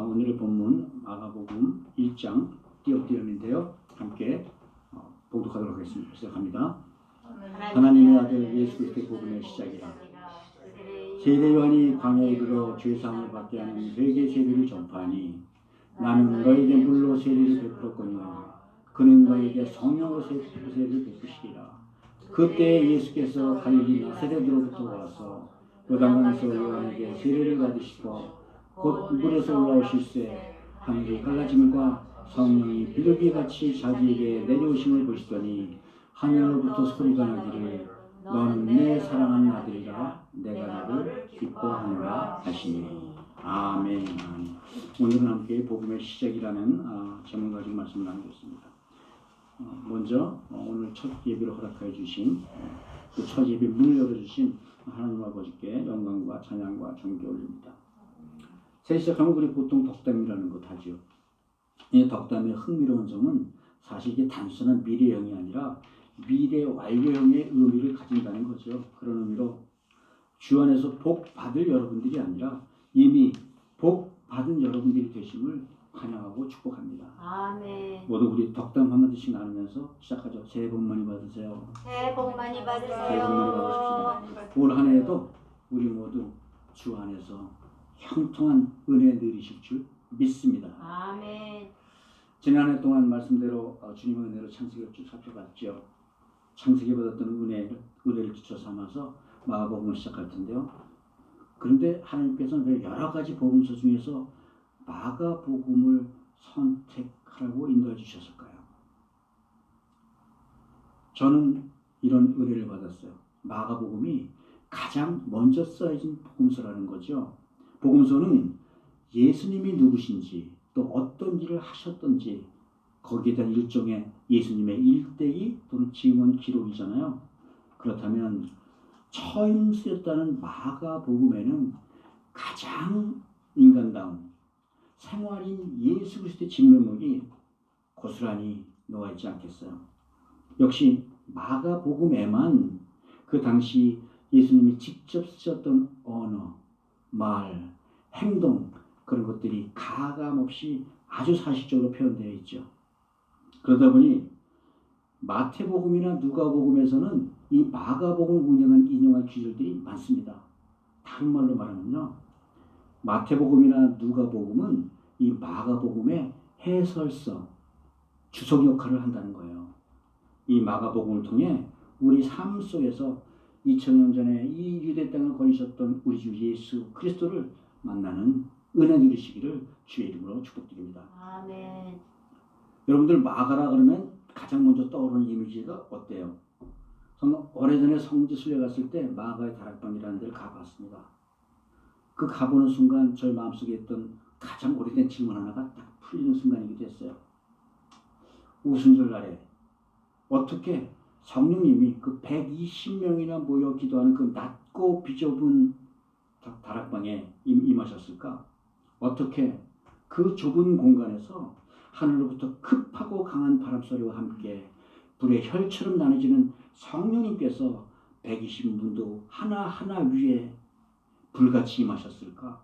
오늘의 본문 마가복음 1장 띄어띄엄인데요. 함께 봉독하도록 하겠습니다. 시작합니다. 하나님의 아들 예수 그리스도의 복음의 시작이라. 세례 요한이 광야에 이르러 죄사함을 받게 하는 회개 세례를 전파하니 나는 너에게 물로 세례를 베풀었거니와 그는 너에게 성령으로 세례를 베푸시리라. 그때 예수께서 갈릴리 나사렛으로부터 와서 요단강에서 요한에게 세례를 받으시고 곧 물에서 올라오실새 하늘이 갈라짐과 성령이 비둘기같이 자기에게 내려오심을 보시더니 하늘로부터 소리가 나기를 너는 내 사랑하는 아들이라 내가 너를 기뻐하노라 하시니. 아멘. 오늘은 함께 복음의 시작이라는 제목을 가지고 말씀을 나누겠습니다. 먼저 오늘 첫 예배를 허락하여 주신 그 첫 예배 문을 열어주신 하나님 아버지께 영광과 찬양과 존귀 올립니다. 새 시작하면 우리 보통 덕담이라는 것 하죠. 이 덕담의 흥미로운 점은 사실 이게 단순한 미래형이 아니라 미래 완료형의 의미를 가진다는 거죠. 그런 의미로 주 안에서 복 받을 여러분들이 아니라 이미 복 받은 여러분들이 되심을 환영하고 축복합니다. 아멘. 모두 우리 덕담 한마디씩 나누면서 시작하죠. 새해 복 많이 받으세요. 새해 복 많이 받으세요. 새해 복 많이 받으십시다. 올 한 해에도 우리 모두 주 안에서 형통한 은혜 누리실 줄 믿습니다. 아멘. 지난해 동안 말씀대로 주님의 은혜로 창세기를 쭉 살펴봤죠. 창세기 받았던 은혜를 기초 삼아서 마가복음을 시작할 텐데요. 그런데 하나님께서는 왜 여러 가지 복음서 중에서 마가복음을 선택하라고 인도해 주셨을까요? 저는 이런 은혜를 받았어요. 마가복음이 가장 먼저 써진 복음서라는 거죠. 복음서는 예수님이 누구신지 또 어떤 일을 하셨던지 거기에 대한 일종의 예수님의 일대기 또는 증언 기록이잖아요. 그렇다면 처음 쓰였다는 마가복음에는 가장 인간다운 생활인 예수 그리스도의 진면목이 고스란히 놓아있지 않겠어요. 역시 마가복음에만 그 당시 예수님이 직접 쓰셨던 언어, 말, 행동 그런 것들이 가감없이 아주 사실적으로 표현되어 있죠. 그러다 보니 마태복음이나 누가복음에서는 이 마가복음을 인용한 구절들이 많습니다. 다른 말로 말하면요, 마태복음이나 누가복음은 이 마가복음의 해설서, 주석 역할을 한다는 거예요. 이 마가복음을 통해 우리 삶 속에서 2000년 전에 이 유대 땅을 거니셨던 우리 주 예수 그리스도를 만나는 은혜 누리시기를 주의 이름으로 축복드립니다. 아멘. 여러분들 마가라 그러면 가장 먼저 떠오르는 이미지가 어때요? 저는 오래전에 성지 순례 갔을 때 마가의 다락방이라는 데를 가봤습니다. 그 가보는 순간 저희 마음속에 있던 가장 오래된 질문 하나가 딱 풀리는 순간이기도 했어요. 우순절날에 어떻게 성령님이 그 120명이나 모여 기도하는 그 낮고 비좁은 다락방에 임하셨을까? 어떻게 그 좁은 공간에서 하늘로부터 급하고 강한 바람소리와 함께 불의 혈처럼 나눠지는 성령님께서 120문도 하나하나 위에 불같이 임하셨을까?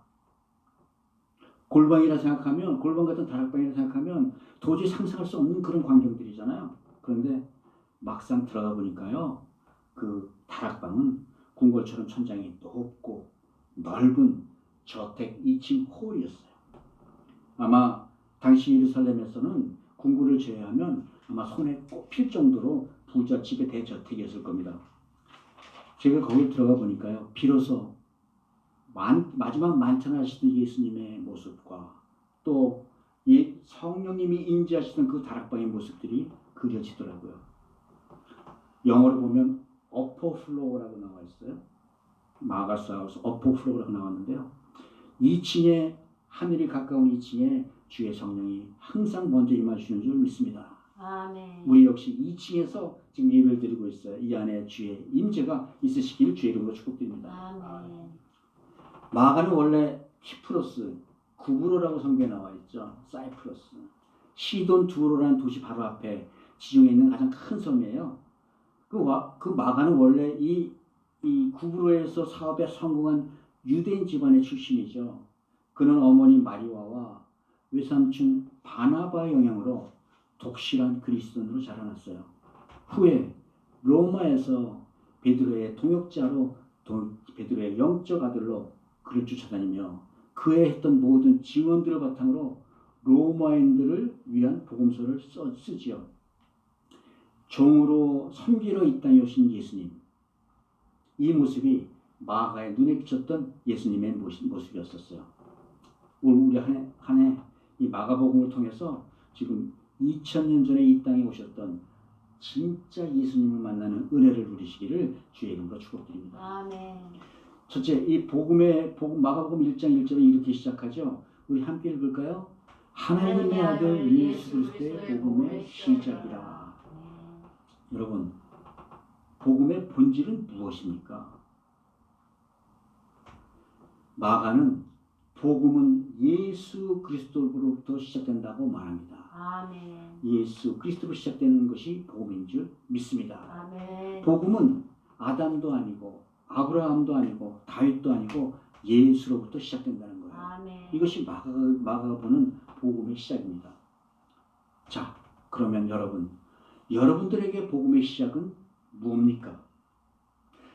골방이라 생각하면, 골방 같은 다락방이라 생각하면 도저히 상상할 수 없는 그런 광경들이잖아요. 그런데 막상 들어가 보니까요, 그 다락방은 궁궐처럼 천장이 높고 넓은 저택 2층 홀이었어요. 아마 당시 예루살렘에서는 궁궐을 제외하면 아마 손에 꼽힐 정도로 부잣집의 대저택이었을 겁니다. 제가 거기 들어가 보니까요, 비로소 마지막 만찬하시던 예수님의 모습과 또 성령님이 임재하시던 그 다락방의 모습들이 그려지더라고요. 영어로 보면 upper floor라고 나와 있어요. 마가사우스 upper floor라고 나왔는데요. 2층에 하늘이 가까운 2층에 주의 성령이 항상 먼저 임하시는 줄 믿습니다. 아멘. 우리 역시 2층에서 지금 예배를 드리고 있어요. 이 안에 주의 임재가 있으시기를 주의 이름으로 축복드립니다. 아멘. 마가는 원래 키프로스, 구브로라고 성경에 나와 있죠. 사이프러스, 시돈 두로라는 도시 바로 앞에 지중해 있는 가장 큰 섬이에요. 그 마가는 원래 이 구브로에서 사업에 성공한 유대인 집안의 출신이죠. 그는 어머니 마리아와 외삼촌 바나바의 영향으로 독실한 그리스도인으로 자라났어요. 후에 로마에서 베드로의 동역자로 베드로의 영적 아들로 그를 쫓아다니며 그의 했던 모든 증언들을 바탕으로 로마인들을 위한 복음서를 쓰지요. 종으로 섬기러 이 땅에 오신 예수님, 이 모습이 마가의 눈에 비쳤던 예수님의 모습이었었어요. 우리 한 해 이 마가복음을 통해서 지금 2000년 전에 이 땅에 오셨던 진짜 예수님을 만나는 은혜를 누리시기를 주의 이름으로 축복드립니다. 아멘. 첫째, 이 마가복음 1장 1절에 이렇게 시작하죠. 우리 함께 읽을까요? 하나님의 아들 예수 그리스도의 복음의 시작이라. 여러분, 복음의 본질은 무엇입니까? 마가는 복음은 예수 그리스도로부터 시작된다고 말합니다. 아멘. 예수 그리스도로 시작되는 것이 복음인 줄 믿습니다. 아멘. 복음은 아담도 아니고 아브라함도 아니고 다윗도 아니고 예수로부터 시작된다는 거예요. 아멘. 이것이 마가가 보는 복음의 시작입니다. 자, 그러면 여러분들에게 복음의 시작은 뭡니까?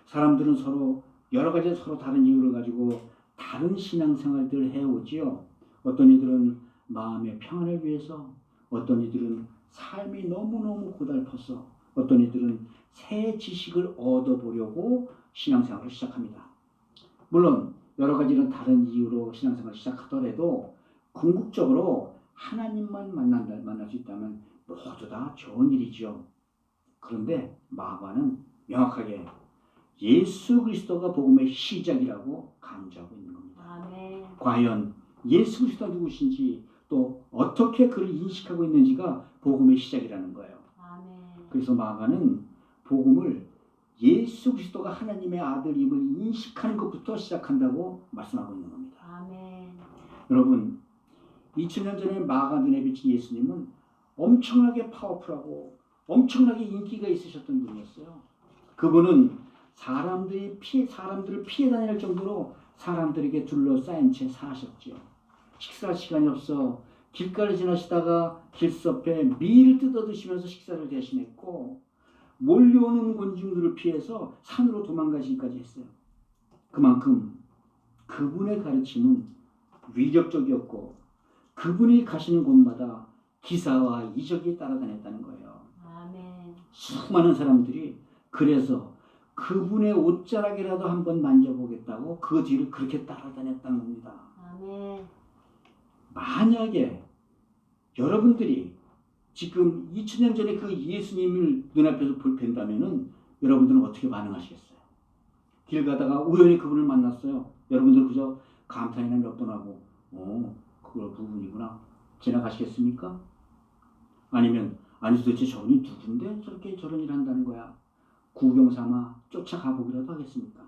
사람들은 서로 여러 가지 서로 다른 이유를 가지고 다른 신앙생활들을 해오지요. 어떤 이들은 마음의 평안을 위해서, 어떤 이들은 삶이 너무너무 고달퍼서, 어떤 이들은 새 지식을 얻어보려고 신앙생활을 시작합니다. 물론 여러 가지는 다른 이유로 신앙생활을 시작하더라도 궁극적으로 하나님만 만날 수 있다면 모두 다 좋은 일이죠. 그런데 마가는 명확하게 예수 그리스도가 복음의 시작이라고 강조하고 있는 겁니다. 아멘. 과연 예수 그리스도가 누구신지 또 어떻게 그를 인식하고 있는지가 복음의 시작이라는 거예요. 아멘. 그래서 마가는 복음을 예수 그리스도가 하나님의 아들임을 인식하는 것부터 시작한다고 말씀하고 있는 겁니다. 아멘. 여러분, 2000년 전에 마가 눈에 비친 예수님은 엄청나게 파워풀하고 엄청나게 인기가 있으셨던 분이었어요. 그분은 사람들을 피해 다닐 정도로 사람들에게 둘러싸인 채 사셨죠. 식사 시간이 없어 길가를 지나시다가 길섭에 밀을 뜯어 드시면서 식사를 대신했고, 몰려오는 곤충들을 피해서 산으로 도망가시기까지 했어요. 그만큼 그분의 가르침은 위력적이었고 그분이 가시는 곳마다 기사와 이적이 따라다녔다는 거예요. 아멘. 수많은 사람들이 그래서 그분의 옷자락이라도 한번 만져보겠다고 그 뒤를 그렇게 따라다녔다는 겁니다. 아멘. 만약에 여러분들이 지금 2000년 전에 그 예수님을 눈앞에서 뵌다면은 여러분들은 어떻게 반응하시겠어요? 길 가다가 우연히 그분을 만났어요. 여러분들 그저 감탄이나 몇 번 하고 그걸 그분이구나 지나가시겠습니까? 아니면 아니 도대체 저분이 누군데 저렇게 저런 일을 한다는 거야? 구경 삼아 쫓아가 보기라도 하겠습니까?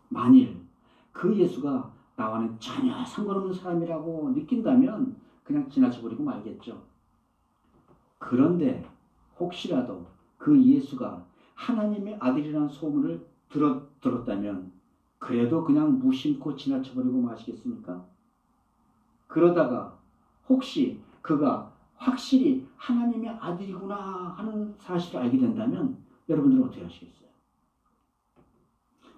만일 그 예수가 나와는 전혀 상관없는 사람이라고 느낀다면 그냥 지나쳐버리고 말겠죠. 그런데 혹시라도 그 예수가 하나님의 아들이라는 소문을 들었다면 그래도 그냥 무심코 지나쳐버리고 마시겠습니까? 그러다가 혹시 그가 확실히 하나님의 아들이구나 하는 사실을 알게 된다면 여러분들은 어떻게 하시겠어요?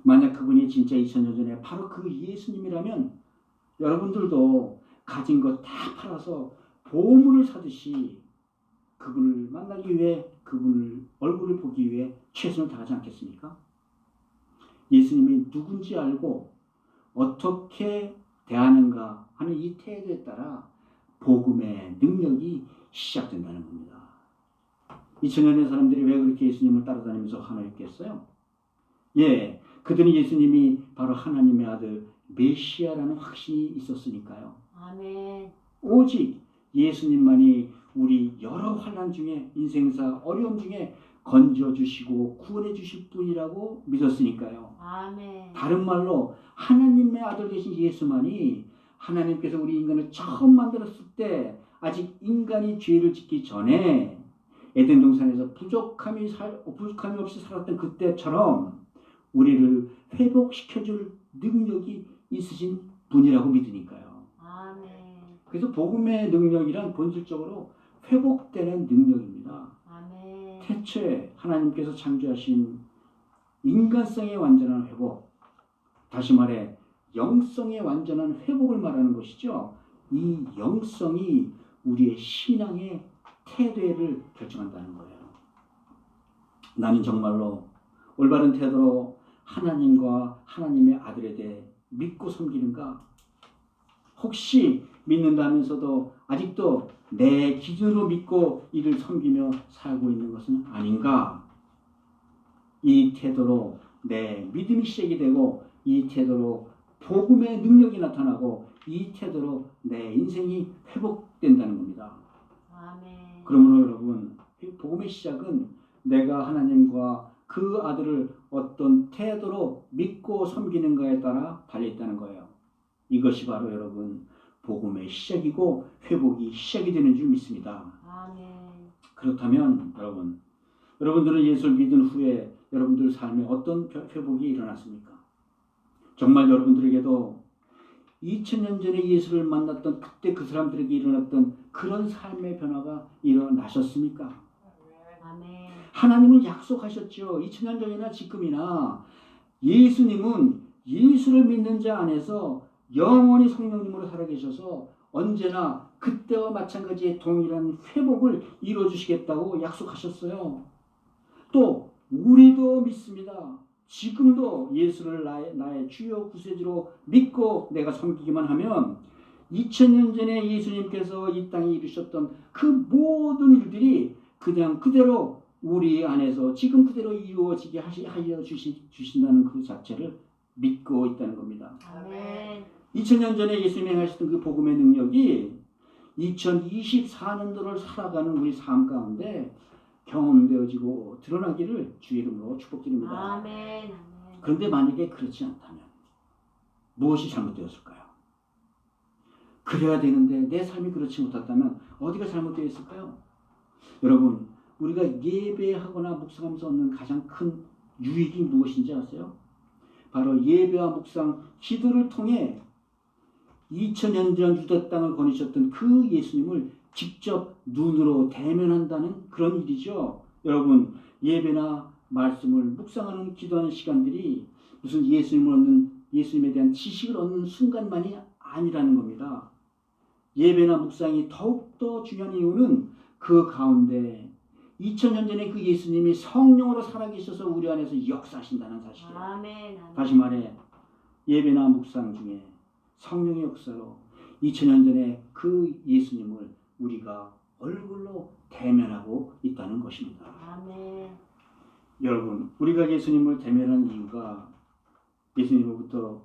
만약 그분이 진짜 2000년 전에 바로 그 예수님이라면 여러분들도 가진 것 다 팔아서 보물을 사듯이 그분을 만나기 위해 그분을 얼굴을 보기 위해 최선을 다하지 않겠습니까? 예수님이 누군지 알고 어떻게 대하는가 하는 이 태도에 따라 복음의 능력이 시작된다는 겁니다. 2000년의 사람들이 왜 그렇게 예수님을 따라다니면서 환호했겠어요? 예, 그들은 예수님이 바로 하나님의 아들 메시아라는 확신이 있었으니까요. 아멘. 오직 예수님만이 우리 여러 환난 중에 인생사 어려움 중에 건져주시고 구원해주실 분이라고 믿었으니까요. 아멘. 다른 말로 하나님의 아들 되신 예수만이 하나님께서 우리 인간을 처음 만들었을 때 아직 인간이 죄를 짓기 전에 에덴 동산에서 부족함이 없이 살았던 그때처럼 우리를 회복시켜줄 능력이 있으신 분이라고 믿으니까요. 아멘. 그래서 복음의 능력이란 본질적으로 회복되는 능력입니다. 아멘. 태초에 하나님께서 창조하신 인간성의 완전한 회복, 다시 말해 영성의 완전한 회복을 말하는 것이죠. 이 영성이 우리의 신앙의 태도를 결정한다는 거예요. 나는 정말로 올바른 태도로 하나님과 하나님의 아들에 대해 믿고 섬기는가? 혹시 믿는다면서도 아직도 내 기준으로 믿고 이를 섬기며 살고 있는 것은 아닌가? 이 태도로 내 믿음이 시작이 되고 이 태도로 복음의 능력이 나타나고 이 태도로 내 인생이 회복된다는 겁니다. 아멘. 그러므로 여러분, 복음의 시작은 내가 하나님과 그 아들을 어떤 태도로 믿고 섬기는가에 따라 달려있다는 거예요. 이것이 바로 여러분 복음의 시작이고 회복이 시작이 되는 줄 믿습니다. 아멘. 그렇다면 여러분들은 예수를 믿은 후에 여러분들 삶에 어떤 회복이 일어났습니까? 정말 여러분들에게도 2000년 전에 예수를 만났던 그때 그 사람들에게 일어났던 그런 삶의 변화가 일어나셨습니까? 아멘. 하나님은 약속하셨죠. 2000년 전이나 지금이나 예수님은 예수를 믿는 자 안에서 영원히 성령님으로 살아계셔서 언제나 그때와 마찬가지의 동일한 회복을 이루어주시겠다고 약속하셨어요. 또 우리도 믿습니다. 지금도 예수를 나의 주요 구세주로 믿고 내가 섬기기만 하면 2000년 전에 예수님께서 이 땅에 이루셨던 그 모든 일들이 그냥 그대로 우리 안에서 지금 그대로 이루어지게 하여 주신다는 그 자체를 믿고 있다는 겁니다. 아멘. 2000년 전에 예수님이 행하셨던 그 복음의 능력이 2024년도를 살아가는 우리 삶 가운데 경험되어지고 드러나기를 주의 이름으로 축복드립니다. 아멘. 그런데 만약에 그렇지 않다면 무엇이 잘못되었을까요? 그래야 되는데 내 삶이 그렇지 못했다면 어디가 잘못되어 있을까요? 여러분, 우리가 예배하거나 묵상하면서 얻는 가장 큰 유익이 무엇인지 아세요? 바로 예배와 묵상, 기도를 통해 2000년 전 유다 땅을 거니셨던 그 예수님을 직접 눈으로 대면한다는 그런 일이죠. 여러분, 예배나 말씀을 묵상하는 기도하는 시간들이 무슨 예수님에 대한 지식을 얻는 순간만이 아니라는 겁니다. 예배나 묵상이 더욱더 중요한 이유는 그 가운데 2000년 전에 그 예수님이 성령으로 살아계셔서 우리 안에서 역사하신다는 사실이에요. 아멘. 다시 말해 예배나 묵상 중에 성령의 역사로 2000년 전에 그 예수님을 우리가 얼굴로 대면하고 있다는 것입니다. 아멘. 여러분, 우리가 예수님을 대면하는 이유가 예수님으로부터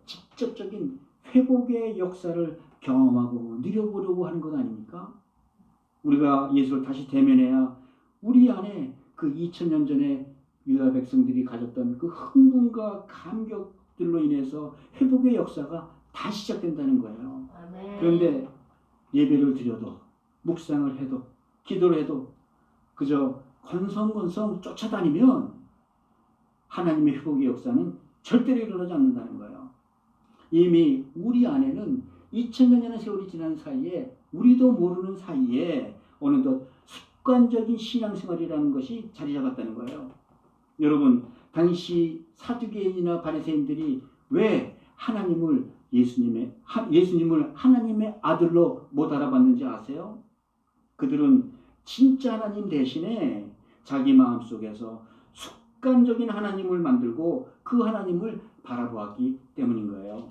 직접적인 회복의 역사를 경험하고 누려보려고 하는 것 아닙니까? 우리가 예수를 다시 대면해야 우리 안에 그 2000년 전에 유다 백성들이 가졌던 그 흥분과 감격들로 인해서 회복의 역사가 다시 시작된다는 거예요. 아멘. 그런데 예배를 드려도 묵상을 해도 기도를 해도 그저 건성건성 쫓아다니면 하나님의 회복의 역사는 절대로 일어나지 않는다는 거예요. 이미 우리 안에는 2000년이라는 세월이 지난 사이에 우리도 모르는 사이에 어느덧 습관적인 신앙생활이라는 것이 자리 잡았다는 거예요. 여러분, 당시 사두개인이나 바리새인들이 왜 예수님을 하나님의 아들로 못 알아봤는지 아세요? 그들은 진짜 하나님 대신에 자기 마음속에서 습관적인 하나님을 만들고 그 하나님을 바라보았기 때문인 거예요.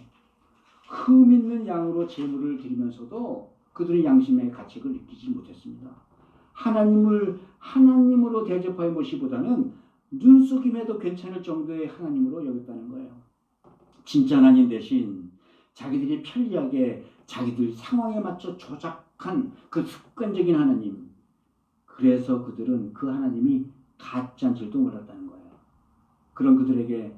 흠 있는 양으로 제물을 드리면서도 그들의 양심의 가책을 느끼지 못했습니다. 하나님을 하나님으로 대접하여 모시기보다는 눈속임에도 괜찮을 정도의 하나님으로 여겼다는 거예요. 진짜 하나님 대신 자기들이 편리하게 자기들 상황에 맞춰 조작한 그 습관적인 하나님, 그래서 그들은 그 하나님이 가짜인 줄도 몰랐다는 거예요. 그런 그들에게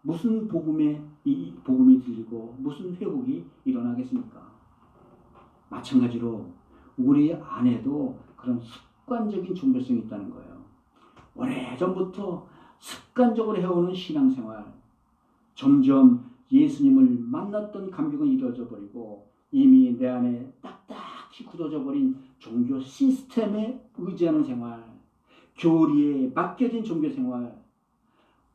무슨 복음이 들리고 무슨 회복이 일어나겠습니까? 마찬가지로 우리 안에도 그런 습관적인 종교성이 있다는 거예요. 오래전부터 습관적으로 해오는 신앙생활, 점점 예수님을 만났던 감격은 이루어져 버리고 이미 내 안에 딱딱히 굳어져 버린 종교 시스템에 의지하는 생활, 교리에 맡겨진 종교 생활,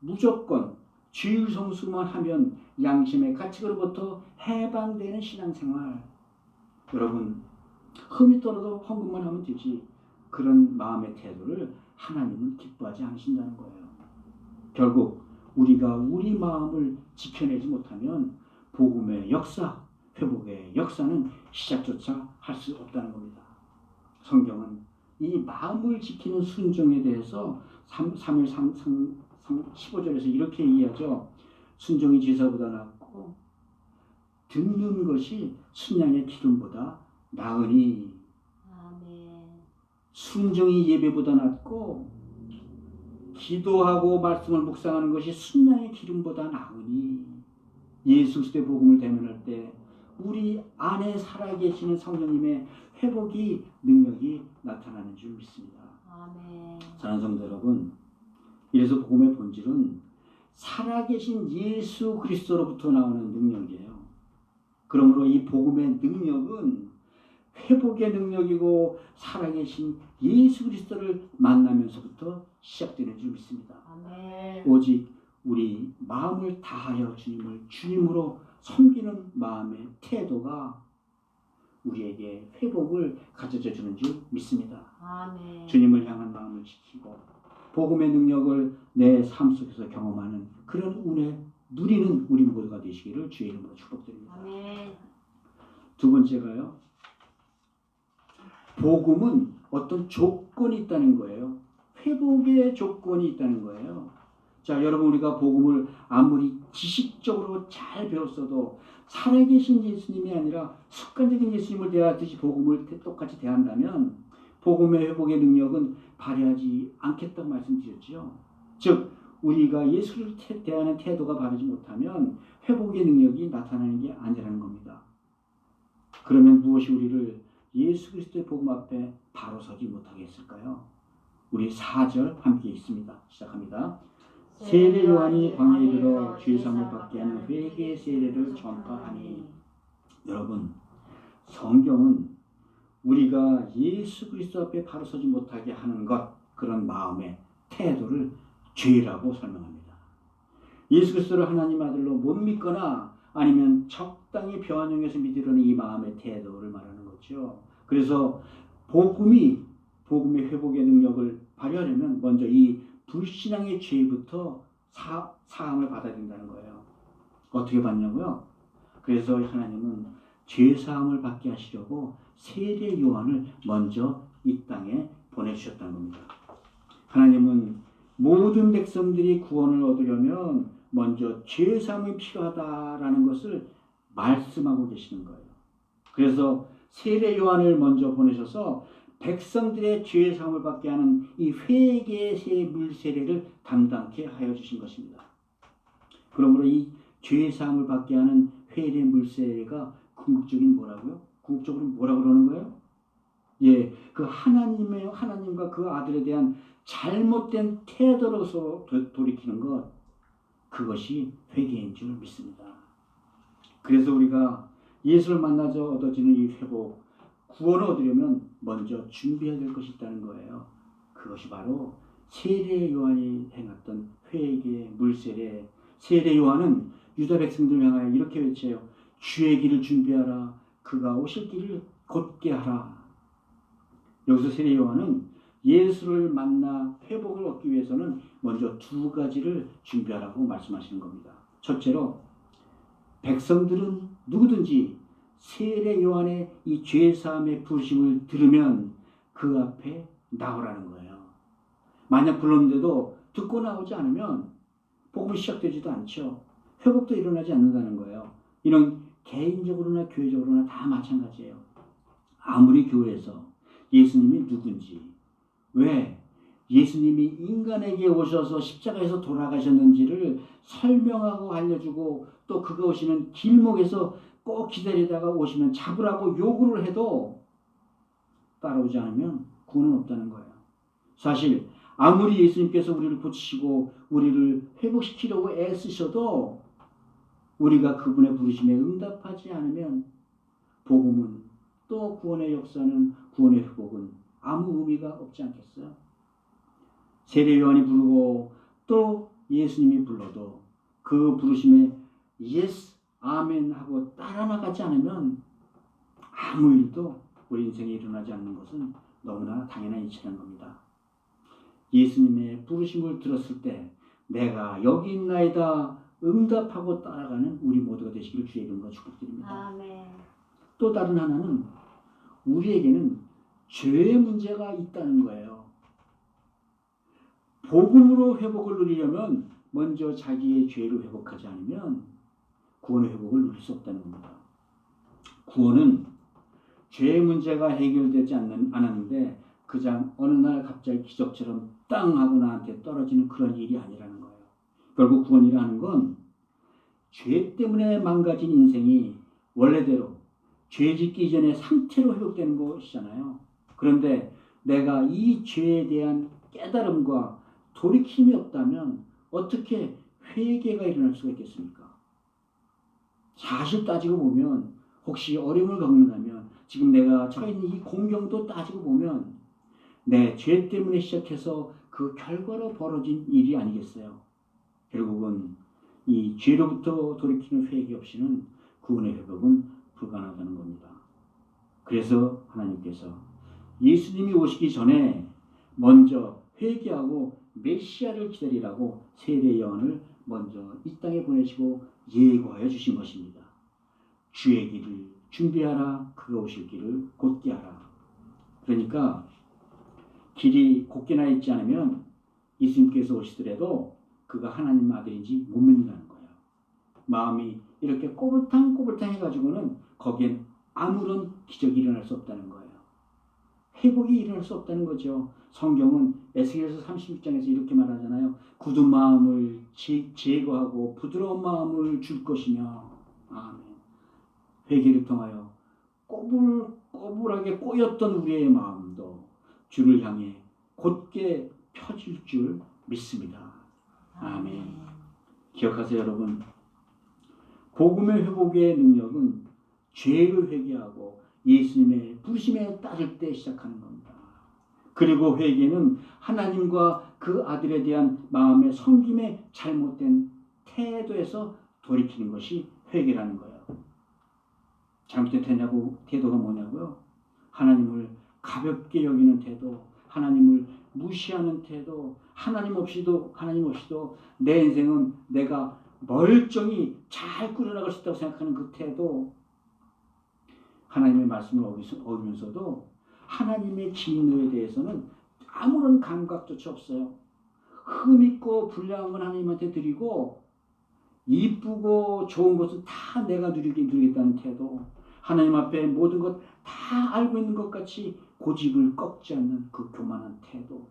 무조건 주일 성수만 하면 양심의 가책으로부터 해방되는 신앙생활. 여러분, 흠이 떨어도 헌금만 하면 되지. 그런 마음의 태도를 하나님은 기뻐하지 않으신다는 거예요. 결국 우리가 우리 마음을 지켜내지 못하면 복음의 역사, 회복의 역사는 시작조차 할 수 없다는 겁니다. 성경은 이 마음을 지키는 순종에 대해서 3일 15절에서 이렇게 이해하죠. 순종이 제사보다 낫고 듣는 것이 순양의 기름보다 나으니. 아멘. 순종이 예배보다 낫고 기도하고 말씀을 묵상하는 것이 순양의 기름보다 나으니. 예수 그리스도의 복음을 대면할 때 우리 안에 살아계시는 성령님의 회복이 능력이 나타나는 줄 믿습니다. 아멘. 사랑하는 성도 여러분, 이래서 복음의 본질은 살아계신 예수 그리스도로부터 나오는 능력이에요. 그러므로 이 복음의 능력은 회복의 능력이고 살아계신 예수 그리스도를 만나면서부터 시작되는 줄 믿습니다. 아멘. 오직 우리 마음을 다하여 주님을 주님으로 섬기는 마음의 태도가 우리에게 회복을 가져다 주는 줄 믿습니다. 아멘. 주님을 향한 마음을 지키고 복음의 능력을 내 삶 속에서 경험하는 그런 은혜 누리는 우리 모두가 되시기를 주의 이름으로 축복드립니다. 아멘. 두 번째가요. 복음은 어떤 조건이 있다는 거예요. 회복의 조건이 있다는 거예요. 자, 여러분, 우리가 복음을 아무리 지식적으로 잘 배웠어도 살아계신 예수님이 아니라 습관적인 예수님을 대하듯이 복음을 똑같이 대한다면 복음의 회복의 능력은 발휘하지 않겠다고 말씀드렸죠. 즉 우리가 예수를 대하는 태도가 바르지 못하면 회복의 능력이 나타나는 게 아니라는 겁니다. 그러면 무엇이 우리를 예수 그리스도의 복음 앞에 바로 서지 못하게 했을까요? 우리 4절 함께 있습니다. 시작합니다. 세례 요한이 광야에 이르러 죄사함을 받게 하는 회개의 세례를 전파하니. 여러분, 성경은 우리가 예수 그리스도 앞에 바로 서지 못하게 하는 것, 그런 마음의 태도를 죄라고 설명합니다. 예수 그리스도를 하나님 아들로 못 믿거나 아니면 적당히 변형해서 믿으려는 이 마음의 태도를 말하는 거죠. 그래서 복음의 회복의 능력을 발휘하려면 먼저 이 불신앙의 죄부터 사함을 받아야 된다는 거예요. 어떻게 받냐고요? 그래서 하나님은 죄사함을 받게 하시려고 세례 요한을 먼저 이 땅에 보내주셨다는 겁니다. 하나님은 모든 백성들이 구원을 얻으려면 먼저 죄사함이 필요하다라는 것을 말씀하고 계시는 거예요. 그래서 세례 요한을 먼저 보내셔서 백성들의 죄사함을 받게 하는 이 회개의 물세례를 담당케 하여 주신 것입니다. 그러므로 이 죄사함을 받게 하는 회개 물세례가 궁극적인 뭐라고요? 궁극적으로 뭐라고 그러는 거예요? 예, 그 하나님과 그 아들에 대한 잘못된 태도로서 돌이키는 것, 그것이 회개인 줄 믿습니다. 그래서 우리가 예수를 만나서 얻어지는 이 회복, 구원을 얻으려면 먼저 준비해야 될 것이 있다는 거예요. 그것이 바로 세례 요한이 행했던 회개 물세례. 세례 요한은 유다 백성들을 향하여 이렇게 외쳐요. 주의 길을 준비하라. 그가 오실 길을 곧게 하라. 여기서 세례 요한은 예수를 만나 회복을 얻기 위해서는 먼저 두 가지를 준비하라고 말씀하시는 겁니다. 첫째로 백성들은 누구든지 세례 요한의 이 죄사함의 부르심을 들으면 그 앞에 나오라는 거예요. 만약 불렀는데도 듣고 나오지 않으면 복음이 시작되지도 않죠. 회복도 일어나지 않는다는 거예요. 이런 개인적으로나 교회적으로나 다 마찬가지예요. 아무리 교회에서 예수님이 누군지, 왜 예수님이 인간에게 오셔서 십자가에서 돌아가셨는지를 설명하고 알려주고 또 그가 오시는 길목에서 꼭 기다리다가 오시면 잡으라고 요구를 해도 따라오지 않으면 구원은 없다는 거예요. 사실 아무리 예수님께서 우리를 고치시고 우리를 회복시키려고 애쓰셔도 우리가 그분의 부르심에 응답하지 않으면 복음은 또 구원의 역사는 구원의 회복은 아무 의미가 없지 않겠어요? 세례 요한이 부르고 또 예수님이 불러도 그 부르심에 예스 아멘 하고 따라 나가지 않으면 아무 일도 우리 인생에 일어나지 않는 것은 너무나 당연한 이치라는 겁니다. 예수님의 부르심을 들었을 때 내가 여기 있나이다 응답하고 따라가는 우리 모두가 되시기를 주의 이름으로 축복드립니다. 아멘. 또 다른 하나는 우리에게는 죄의 문제가 있다는 거예요. 복음으로 회복을 누리려면 먼저 자기의 죄를 회복하지 않으면 구원의 회복을 누릴 수 없다는 겁니다. 구원은 죄의 문제가 해결되지 않았는데 그냥 어느 날 갑자기 기적처럼 땅 하고 나한테 떨어지는 그런 일이 아니라는 거예요. 결국 구원이라는 건 죄 때문에 망가진 인생이 원래대로 죄 짓기 이전의 상태로 회복되는 것이잖아요. 그런데 내가 이 죄에 대한 깨달음과 돌이킴이 없다면 어떻게 회개가 일어날 수가 있겠습니까? 사실 따지고 보면 혹시 어려움을 겪는다면 지금 내가 처해 있는 이 공경도 따지고 보면 내 죄 때문에 시작해서 그 결과로 벌어진 일이 아니겠어요. 결국은 이 죄로부터 돌이키는 회개 없이는 구원의 회복은 불가능하다는 겁니다. 그래서 하나님께서 예수님이 오시기 전에 먼저 회개하고 메시아를 기다리라고 세례 요한을 먼저 이 땅에 보내시고 예고하여 주신 것입니다. 주의 길을 준비하라. 그가 오실 길을 곧게 하라. 그러니까 길이 곧게 나 있지 않으면 예수님께서 오시더라도 그가 하나님 아들인지 못 믿는다는 거예요. 마음이 이렇게 꼬불탕꼬불탕 해가지고는 거기엔 아무런 기적이 일어날 수 없다는 거예요. 회복이 일어날 수 없다는 거죠. 성경은 에스겔서 36장에서 이렇게 말하잖아요. 굳은 마음을 제거하고 부드러운 마음을 줄 것이며 아멘. 회개를 통하여 꼬불꼬불하게 꼬였던 우리의 마음도 주를 향해 곧게 펴질 줄 믿습니다. 아멘. 기억하세요, 여러분. 복음의 회복의 능력은 죄를 회개하고 예수님의 부르심에 따를 때 시작하는 겁니다. 그리고 회개는 하나님과 그 아들에 대한 마음의 섬김의 잘못된 태도에서 돌이키는 것이 회개라는 거예요. 잘못된 태도가 뭐냐고요? 하나님을 가볍게 여기는 태도, 하나님을 무시하는 태도, 하나님 없이도 내 인생은 내가 멀쩡히 잘 꾸려나갈 수 있다고 생각하는 그 태도, 하나님의 말씀을 어기면서도 하나님의 진노에 대해서는 아무런 감각조차 없어요. 흠있고 불량한 건 하나님한테 드리고 이쁘고 좋은 것은 다 내가 누리겠다는 태도, 하나님 앞에 모든 것 다 알고 있는 것 같이 고집을 꺾지 않는 그 교만한 태도.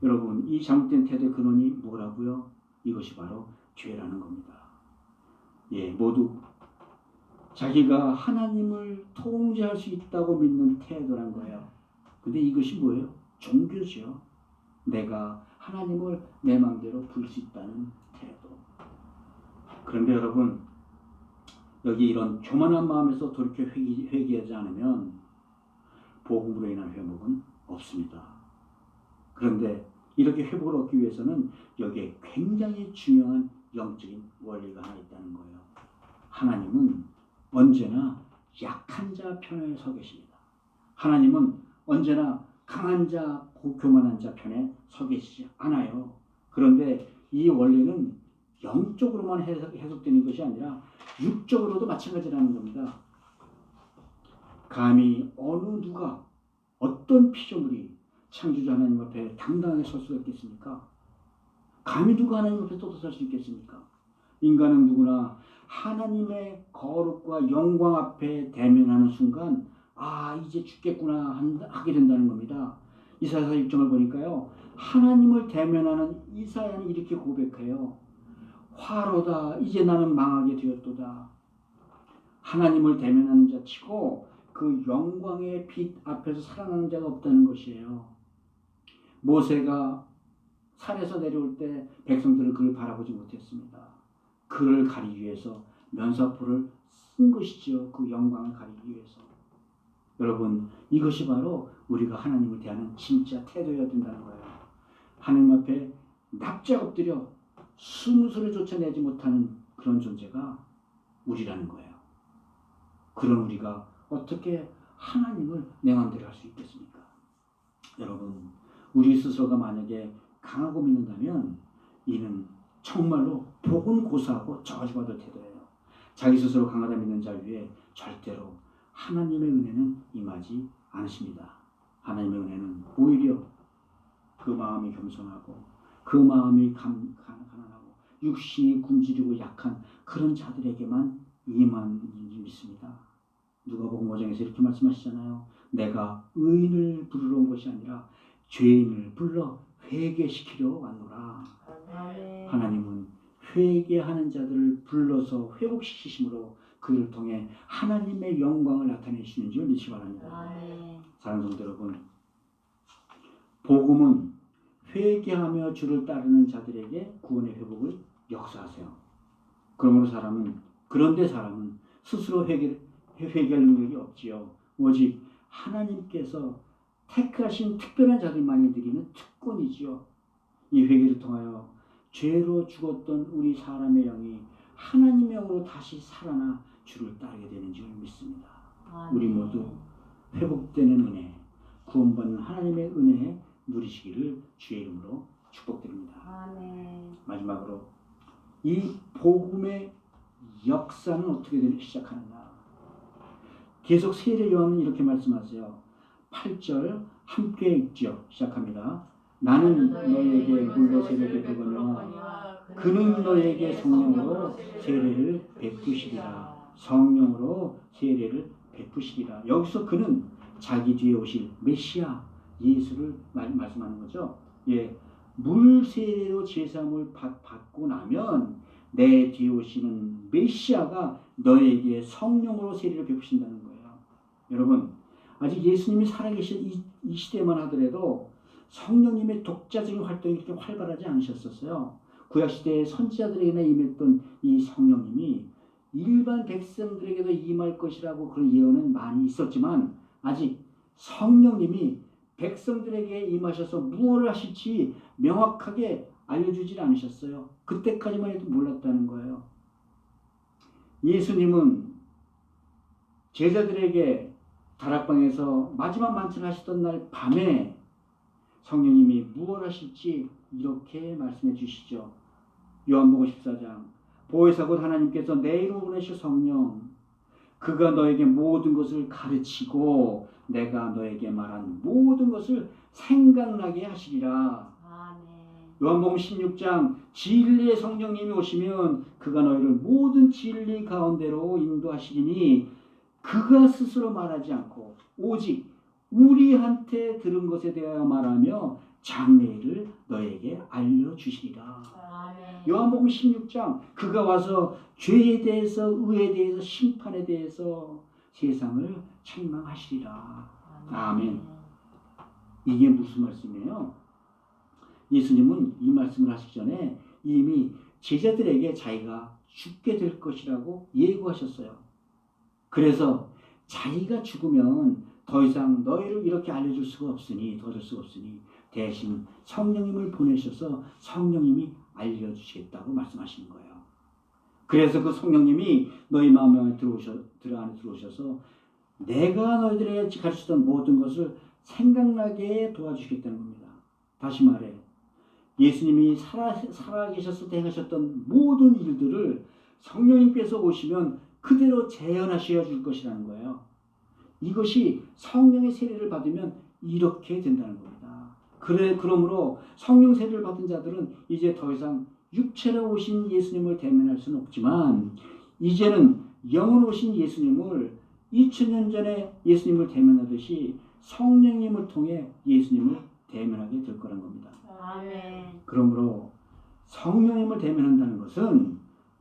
여러분, 이 잘못된 태도의 근원이 뭐라고요? 이것이 바로 죄라는 겁니다. 예, 모두 자기가 하나님을 통제할 수 있다고 믿는 태도란 거예요. 근데 이것이 뭐예요? 종교죠. 내가 하나님을 내 마음대로 부를 수 있다는 태도. 그런데 여러분, 여기 이런 교만한 마음에서 돌이켜 회개하지 않으면 복음으로 인한 회복은 없습니다. 그런데 이렇게 회복을 얻기 위해서는 여기에 굉장히 중요한 영적인 원리가 하나 있다는 거예요. 하나님은 언제나 약한 자 편에 서 계십니다. 하나님은 언제나 강한 자, 교만한 자 편에 서 계시지 않아요. 그런데 이 원리는 영적으로만 해석되는 것이 아니라 육적으로도 마찬가지라는 겁니다. 감히 어느 누가 어떤 피조물이 창조자 하나님 앞에 당당하게 설 수가 있겠습니까? 감히 누가 하나님 앞에 또 설 수 있겠습니까? 인간은 누구나 하나님의 거룩과 영광 앞에 대면하는 순간 이제 죽겠구나 하게 된다는 겁니다. 이사야 6장을 보니까요. 하나님을 대면하는 이사야는 이렇게 고백해요. 화로다 이제 나는 망하게 되었도다. 하나님을 대면하는 자 치고 그 영광의 빛 앞에서 살아나는 자가 없다는 것이에요. 모세가 산에서 내려올 때 백성들은 그를 바라보지 못했습니다. 그를 가리기 위해서 면사포를 쓴 것이죠. 그 영광을 가리기 위해서. 여러분, 이것이 바로 우리가 하나님을 대하는 진짜 태도여야 된다는 거예요. 하나님 앞에 납작 엎드려 숨소리조차 내지 못하는 그런 존재가 우리라는 거예요. 그런 우리가 어떻게 하나님을 내 마음대로 할 수 있겠습니까? 여러분, 우리 스스로가 만약에 강하고 믿는다면 이는 정말로 복은 고사하고 저주받을 태도예요. 자기 스스로 강하다 믿는 자 위에 절대로 하나님의 은혜는 임하지 않으십니다. 하나님의 은혜는 오히려 그 마음이 겸손하고 그 마음이 가난하고 육신이 굶주리고 약한 그런 자들에게만 임하는 줄 믿습니다. 누가복음 5장에서 이렇게 말씀하시잖아요. 내가 의인을 부르러 온 것이 아니라 죄인을 불러 회개시키려 왔노라. 아멘. 하나님은 회개하는 자들을 불러서 회복시키심으로 그를 통해 하나님의 영광을 나타내시는 줄 믿으시기 바랍니다. 아멘. 사랑하는 성도 여러분, 복음은 회개하며 주를 따르는 자들에게 구원의 회복을 역사하세요. 그런데 사람은 스스로 회개할 능력이 없지요. 오직 하나님께서 택하신 특별한 자들만이 누리는 특권이지요. 이 회개를 통하여 죄로 죽었던 우리 사람의 영이 하나님의 영으로 다시 살아나 주를 따르게 되는 줄 믿습니다. 아멘. 우리 모두 회복되는 은혜, 구원받는 하나님의 은혜에 누리시기를 주의 이름으로 축복드립니다. 아멘. 마지막으로 이 복음의 역사는 어떻게 시작하느냐. 계속 세례 요한은 이렇게 말씀하세요. 8절 함께 읽죠. 시작합니다. 나는 너희에게 물로 세례를 베푸거니와 그는 너희에게 성령으로 세례를 베푸시리라. 성령으로 세례를 베푸시리라. 여기서 그는 자기 뒤에 오실 메시아 예수를 말씀하는 거죠. 예, 물 세례로 제사함을 받고 나면 내 뒤에 오시는 메시아가 너에게 성령으로 세례를 베푸신다는 거예요. 여러분, 아직 예수님이 살아계신 이 시대만 하더라도 성령님의 독자적인 활동이 그렇게 활발하지 않으셨었어요. 구약시대의 선지자들에게나 임했던 이 성령님이 일반 백성들에게도 임할 것이라고 그런 예언은 많이 있었지만 아직 성령님이 백성들에게 임하셔서 무엇을 하실지 명확하게 알려주질 않으셨어요. 그때까지만 해도 몰랐다는 거예요. 예수님은 제자들에게 다락방에서 마지막 만찬을 하시던 날 밤에 성령님이 무엇을 하실지 이렇게 말씀해 주시죠. 요한복음 14장 보혜사 곧 하나님께서 내 이름으로 보내실 성령 그가 너에게 모든 것을 가르치고 내가 너에게 말한 모든 것을 생각나게 하시리라. 아멘. 요한복음 16장 진리의 성령님이 오시면 그가 너희를 모든 진리 가운데로 인도하시리니 그가 스스로 말하지 않고 오직 우리한테 들은 것에 대하여 말하며 장래일을 너에게 알려주시리라. 아멘. 요한복음 16장 그가 와서 죄에 대해서 의에 대해서 심판에 대해서 세상을 책망하시리라. 아멘. 이게 무슨 말씀이에요? 예수님은 이 말씀을 하시기 전에 이미 제자들에게 자기가 죽게 될 것이라고 예고하셨어요. 그래서 자기가 죽으면 더 이상 너희를 이렇게 알려줄 수가 없으니 도와줄 수가 없으니 대신 성령님을 보내셔서 성령님이 알려주시겠다고 말씀하시는 거예요. 그래서 그 성령님이 너희 마음 안에 들어오셔서 내가 너희들에게 가르치던 모든 것을 생각나게 도와주시겠다는 겁니다. 다시 말해 예수님이 살아계셨을 때 행하셨던 모든 일들을 성령님께서 오시면 그대로 재현하셔 줄 것이라는 거예요. 이것이 성령의 세례를 받으면 이렇게 된다는 겁니다. 그러므로 성령 세례를 받은 자들은 이제 더 이상 육체로 오신 예수님을 대면할 수는 없지만 이제는 영으로 오신 예수님을 2000년 전에 예수님을 대면하듯이 성령님을 통해 예수님을 대면하게 될 거란 겁니다. 아멘. 그러므로 성령님을 대면한다는 것은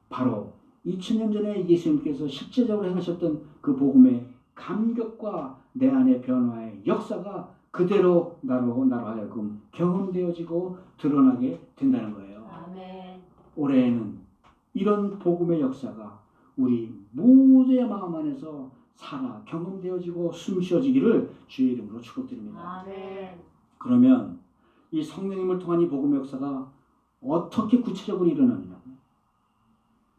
바로 2000년 전에 예수님께서 실제적으로 행하셨던 그 복음의 감격과 내 안의 변화의 역사가 그대로 나로 하여금 경험되어지고 드러나게 된다는 거예요. 아멘. 올해에는 이런 복음의 역사가 우리 모두의 마음 안에서 살아 경험되어지고 숨쉬어지기를 주의 이름으로 축복드립니다. 아멘. 그러면 이 성령님을 통한 이 복음의 역사가 어떻게 구체적으로 일어나느냐?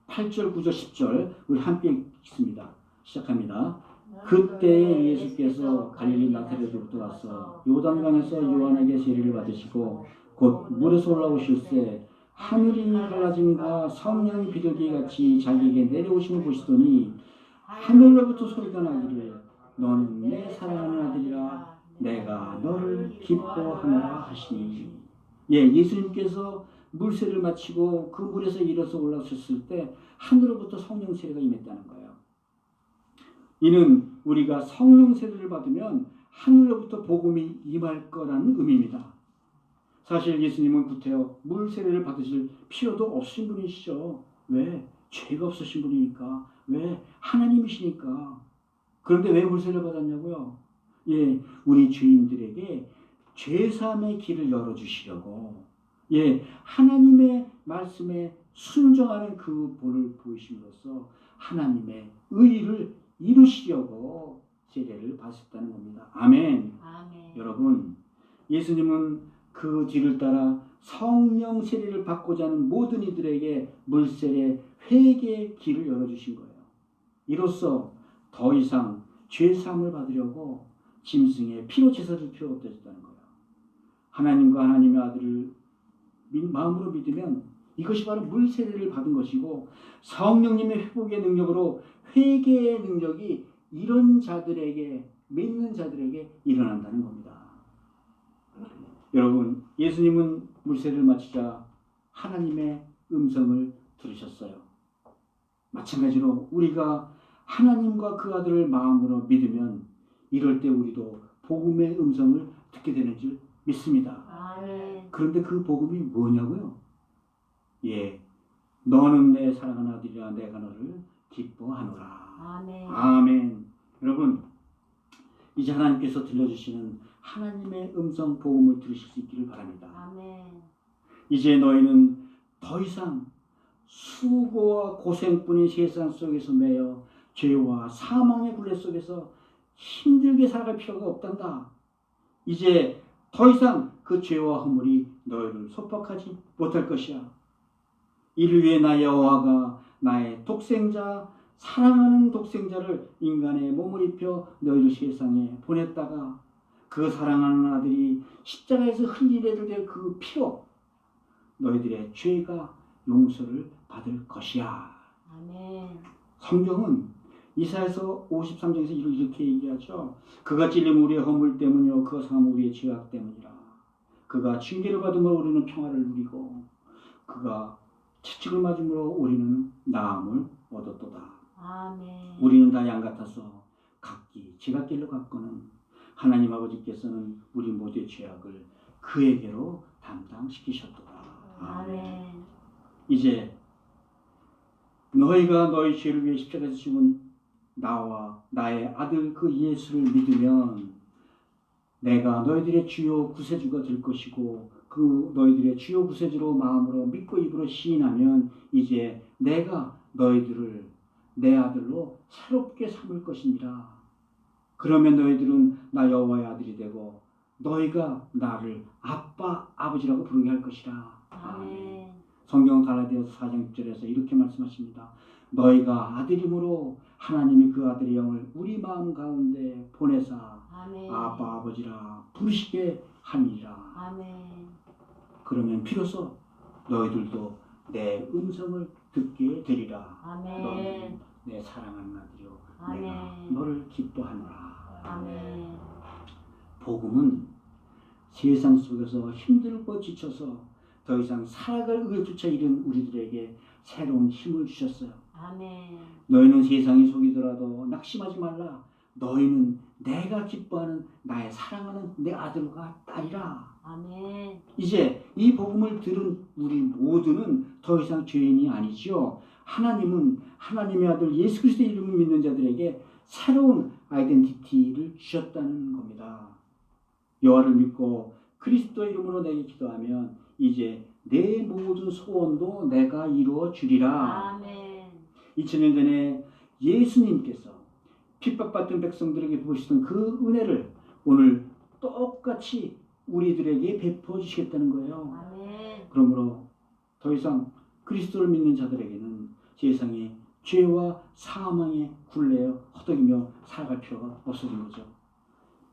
8절, 9절, 10절 우리 함께 읽습니다. 시작합니다. 그때 예수께서 갈릴리 나사렛으로부터 와서 요단강에서 요한에게 세례를 받으시고 곧 물에서 올라오실새 하늘이 갈라짐과 성령이 비둘기같이 자기에게 내려오심을 보시더니 하늘로부터 소리가 나기를 너는 내 사랑하는 아들이라 내가 너를 기뻐하노라 하시니. 예수님께서 물세를 마치고 그 물에서 일어서 올라오셨을 때 하늘로부터 성령 세례가 임했다는 거예요. 이는 우리가 성령 세례를 받으면 하늘로부터 복음이 임할 거라는 의미입니다. 사실 예수님은 구태여 물 세례를 받으실 필요도 없으신 분이시죠. 왜? 죄가 없으신 분이니까. 왜? 하나님이시니까. 그런데 왜 물 세례를 받았냐고요? 우리 죄인들에게 죄사함의 길을 열어주시려고 하나님의 말씀에 순종하는 그 본을 보이심으로써 하나님의 의를 이루시려고 세례를 받으셨다는 겁니다. 아멘. 아멘. 여러분, 예수님은 그 뒤를 따라 성령 세례를 받고자 하는 모든 이들에게 물세례 회개의 길을 열어주신 거예요. 이로써 더 이상 죄사함을 받으려고 짐승의 피로 제사를 필요가 없어졌다는 거예요. 하나님과 하나님의 아들을 마음으로 믿으면 이것이 바로 물세례를 받은 것이고 성령님의 회복의 능력으로 회개의 능력이 이런 자들에게 믿는 자들에게 일어난다는 겁니다. 여러분, 예수님은 물세례를 마치자 하나님의 음성을 들으셨어요. 마찬가지로 우리가 하나님과 그 아들을 마음으로 믿으면 이럴 때 우리도 복음의 음성을 듣게 되는 줄 믿습니다. 아멘. 그런데 그 복음이 뭐냐고요? 너는 내 사랑하는 아들이라 내가 너를 기뻐하노라. 아멘. 아멘. 여러분, 이제 하나님께서 들려주시는 하나님의 음성 복음을 들으실 수 있기를 바랍니다. 아멘. 이제 너희는 더 이상 수고와 고생뿐인 세상 속에서 매여 죄와 사망의 굴레 속에서 힘들게 살아갈 필요가 없단다. 이제 더 이상 그 죄와 허물이 너희를 속박하지 못할 것이야. 이를 위해 나 여호와가 나의 독생자, 사랑하는 독생자를 인간의 몸을 입혀 너희를 세상에 보냈다가 그 사랑하는 아들이 십자가에서 흘리게 될 그 피로 너희들의 죄가 용서를 받을 것이야. 아멘. 성경은 이사야서 53장에서 이렇게 얘기하죠. 그가 찔림 우리의 허물 때문이요 그가 상함 우리의 죄악 때문이라. 그가 징계를 받음으로 우리는 평화를 누리고 그가 채찍을 맞음으로 우리는 나음을 얻었도다. 아멘. 우리는 다 양 같아서 각기 지각길로 갔거늘 하나님 아버지께서는 우리 모두의 죄악을 그에게로 담당시키셨도다. 아멘. 이제 너희가 너희 죄를 위해 십자가에서 죽은 나와 나의 아들 그 예수를 믿으면 내가 너희들의 주요 구세주가 될 것이고 그 너희들의 주요 구세주로 마음으로 믿고 입으로 시인하면 이제 내가 너희들을 내 아들로 새롭게 삼을 것이니라. 그러면 너희들은 나 여호와의 아들이 되고 너희가 나를 아빠 아버지라고 부르게 할 것이라. 아멘. 성경 갈라디아서 4장 6절에서 이렇게 말씀하십니다. 너희가 아들임으로 하나님이 그 아들의 영을 우리 마음 가운데 보내사 아멘. 아빠 아버지라 부르시게 하니라. 아멘. 그러면 비로소 너희들도 내 음성을 듣게 되리라. 아멘. 너는 내 사랑하는 아들이요 아멘. 내가 너를 기뻐하노라. 아멘. 복음은 세상 속에서 힘들고 지쳐서 더 이상 살아갈 의조차 잃은 우리들에게 새로운 힘을 주셨어요. 아멘. 너희는 세상이 속이더라도 낙심하지 말라. 너희는 내가 기뻐하는 나의 사랑하는 내 아들과 딸이라. 아멘. 이제 이 복음을 들은 우리 모두는 더 이상 죄인이 아니죠. 하나님은 하나님의 아들 예수 그리스도의 이름을 믿는 자들에게 새로운 아이덴티티를 주셨다는 겁니다. 여호와를 믿고 그리스도의 이름으로 내게 기도하면 이제 내 모든 소원도 내가 이루어 주리라. 아멘. 2000년 전에 예수님께서 핍박받던 백성들에게 부으시던 그 은혜를 오늘 똑같이 우리들에게 베풀어 주시겠다는 거예요. 아멘. 그러므로 더 이상 그리스도를 믿는 자들에게는 세상에 죄와 사망의 굴레에 허덕이며 살아갈 필요가 없어진 거죠.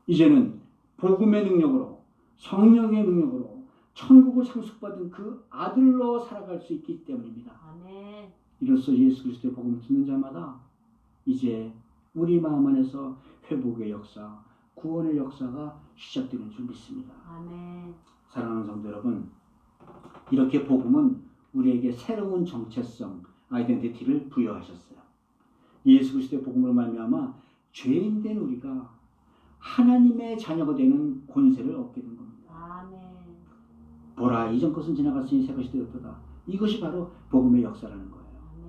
이제는 복음의 능력으로, 성령의 능력으로 천국을 상속받은 그 아들로 살아갈 수 있기 때문입니다. 아멘. 이로써 예수 그리스도의 복음을 듣는 자마다 이제 우리 마음 안에서 회복의 역사, 구원의 역사가 시작되는 줄 믿습니다. 아멘. 사랑하는 성도 여러분, 이렇게 복음은 우리에게 새로운 정체성, 아이덴티티를 부여하셨어요. 예수 그리스도의 복음으로 말미암아 죄인된 우리가 하나님의 자녀가 되는 권세를 얻게 된 겁니다. 아멘. 보라, 이전 것은 지나갔으니 새 것이 되었도다. 이것이 바로 복음의 역사라는 거예요.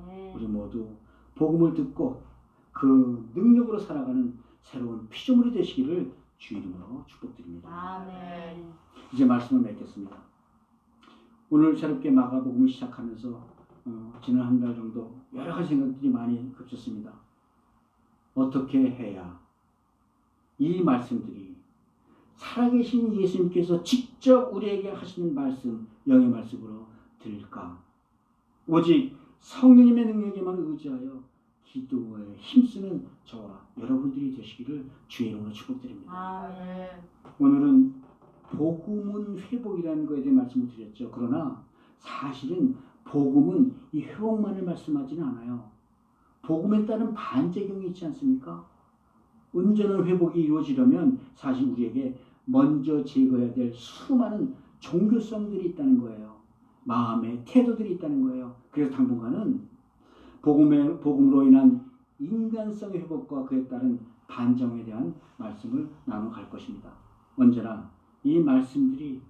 아멘. 우리 모두 복음을 듣고 그 능력으로 살아가는 새로운 피조물이 되시기를 주 이름으로 축복드립니다. 아멘. 이제 말씀을 맺겠습니다. 오늘 새롭게 마가복음을 시작하면서 지난 한 달 정도 여러 가지 생각들이 많이 겹쳤습니다. 어떻게 해야 이 말씀들이 살아계신 예수님께서 직접 우리에게 하시는 말씀, 영의 말씀으로 들릴까? 오직 성령님의 능력에만 의지하여 기도에 힘쓰는 저와 여러분들이 되시기를 주의 이름으로 축복드립니다. 아멘. 오늘은 복음은 회복이라는 것에 대해 말씀을 드렸죠. 그러나 사실은 복음은 이 회복만을 말씀하지는 않아요. 복음에 따른 반작용이 있지 않습니까? 온전한 회복이 이루어지려면 사실 우리에게 먼저 제거해야 될 수많은 종교성들이 있다는 거예요. 마음의 태도들이 있다는 거예요. 그래서 당분간은 복음으로 인한 인간성의 회복과 그에 따른 반정에 대한 말씀을 나눠갈 것입니다. 언제나 이 말씀들이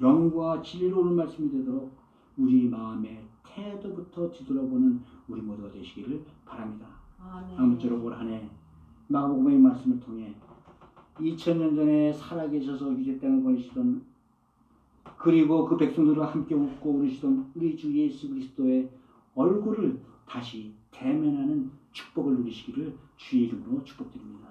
영과 진리로 오는 말씀이 되도록 우리 마음의 태도부터 뒤돌아보는 우리 모두가 되시기를 바랍니다. 아멘. 아무쪼록 올 한 해 마가복음의 말씀을 통해 2000년 전에 살아계셔서 유대 땅을 거니시던 그리고 그 백성들과 함께 웃고 울으시던 우리 주 예수 그리스도의 얼굴을 다시 대면하는 축복을 누리시기를 주의 이름으로 축복드립니다.